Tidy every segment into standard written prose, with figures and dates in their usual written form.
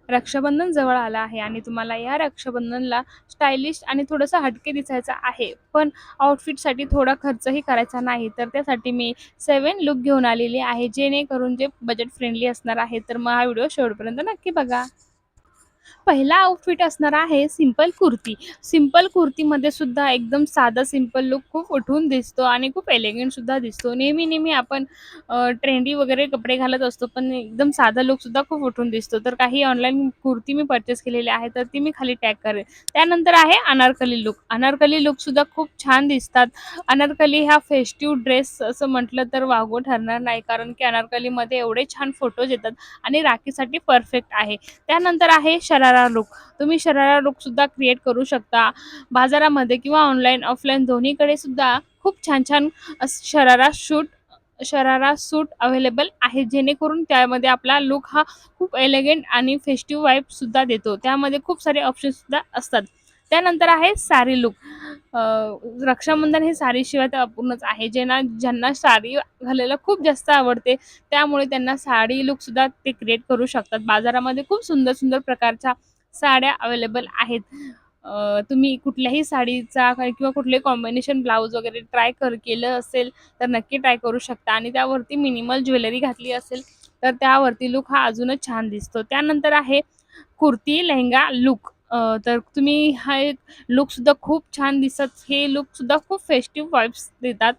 रक्षाबंधन जवळ आलं आहे आणि तुम्हाला या रक्षाबंधनला स्टायलिश आणि थोडंसं हटके दिसायचं आहे, पण आउटफिटसाठी थोडा खर्चही करायचा नाही. तर त्यासाठी मी 7 लूक घेऊन आलेली आहे, जेणेकरून जे बजेट फ्रेंडली असणार आहे. तर मग हा व्हिडिओ शेवटपर्यंत नक्की बघा. पहिला आउटफिट असणार आहे सिंपल कुर्ती. सिंपल कुर्तीमध्ये सुद्धा एकदम साधा सिंपल लूक खूप उठून दिसतो आणि खूप एलिगंट सुद्धा दिसतो. नेहमी-नेहमी आपण ट्रेंडी वगैरे कपडे घालत असतो, पण एकदम साधा लूक सुद्धा खूप उठून दिसतो. तर काही ऑनलाईन कुर्ती मी पर्चेस केलेली आहे, तर ती मी खाली टॅग करेन. त्यानंतर आहे अनारकली लूक. अनारकली लूक सुद्धा खूप छान दिसतात. अनारकली हा फेस्टिव्ह ड्रेस असं म्हटलं तर वावगं ठरणार नाही, कारण की अनारकलीमध्ये एवढे छान फोटोज येतात आणि राखीसाठी परफेक्ट आहे. त्यानंतर आहे शरारा लूक. तुम्ही शरारा लूकसुद्धा क्रिएट करू शकता. बाजारामध्ये किंवा ऑनलाईन, ऑफलाईन दोन्हीकडे सुद्धा खूप छान-छान शरारा सूट अवेलेबल आहे, जेणेकरून त्यामध्ये आपला लूक हा खूप एलिगंट आणि फेस्टिव्ह वाइबसुद्धा देतो. त्यामध्ये खूप सारे ऑप्शन्ससुद्धा असतात. त्यानंतर आहे साडी लूक. अ, रक्षाबंधन हे साडीशिवाय तर अपूर्णच आहे. ज्यांना साडी घालायला खूप जास्त आवडते, त्यामुळे त्यांना साडी लूकसुद्धा ते क्रिएट करू शकतात. बाजारामध्ये खूप सुंदर-सुंदर प्रकारच्या साड्या अवेलेबल आहेत. तुम्ही कुठल्याही साडीचा किंवा कुठले कॉम्बिनेशन ब्लाउज वगैरे केलं असेल, तर नक्की ट्राय करू शकता आणि त्यावरती मिनिमल ज्वेलरी घातली असेल, तर त्यावरती लूक हा अजूनच छान दिसतो. त्यानंतर आहे कुर्ती लेहेंगा लूक. तर तुम्ही हा एक लूकसुद्धा खूप छान दिसत हे लूकसुद्धा खूप फेस्टिव्ह वाइब्स देतात.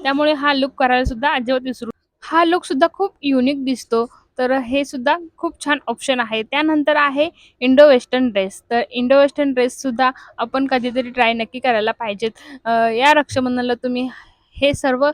त्यामुळे हा लूक करायला सुद्धा अजिबात विसरू हा लूकसुद्धा खूप युनिक दिसतो. तर हे सुद्धा खूप छान ऑप्शन आहे. त्यानंतर आहे इंडो वेस्टर्न ड्रेस. तर इंडो वेस्टर्न ड्रेससुद्धा आपण कधीतरी ट्राय नक्की करायला पाहिजेत. या रक्षाबंधनाला तुम्ही हे सर्व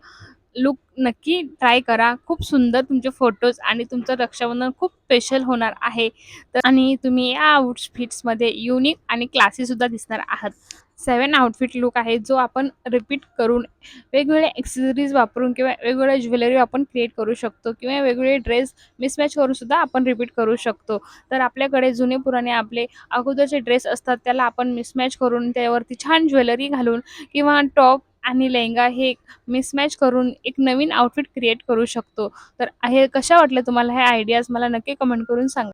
लूक नक्की ट्राय करा. खूप सुंदर तुमचे फोटोज आणि तुमचं रक्षाबंधन खूप स्पेशल होणार आहे. तर आणि तुम्ही या आउटफिट्समध्ये युनिक आणि क्लासीसुद्धा दिसणार आहात. 7 आउटफिट लूक आहे, जो आपण रिपीट करून वेगवेगळे एक्सेसरीज वापरून किंवा वेगवेगळ्या ज्वेलरी आपण क्रिएट करू शकतो किंवा वेगवेगळे ड्रेस मिसमॅच करून सुद्धा आपण रिपीट करू शकतो. तर आपल्याकडे जुने पुराणे आपले अगोदरचे ड्रेस असतात, त्याला आपण मिसमॅच करून त्यावरती छान ज्वेलरी घालून किंवा टॉप आणि लेहेंगा हे मिसमॅच करून एक नवीन आउटफिट क्रिएट करू शकतो. तर हे कशा वाटल्या तुम्हाला ह्या आयडियाज मला नक्की कमेंट करून सांगा.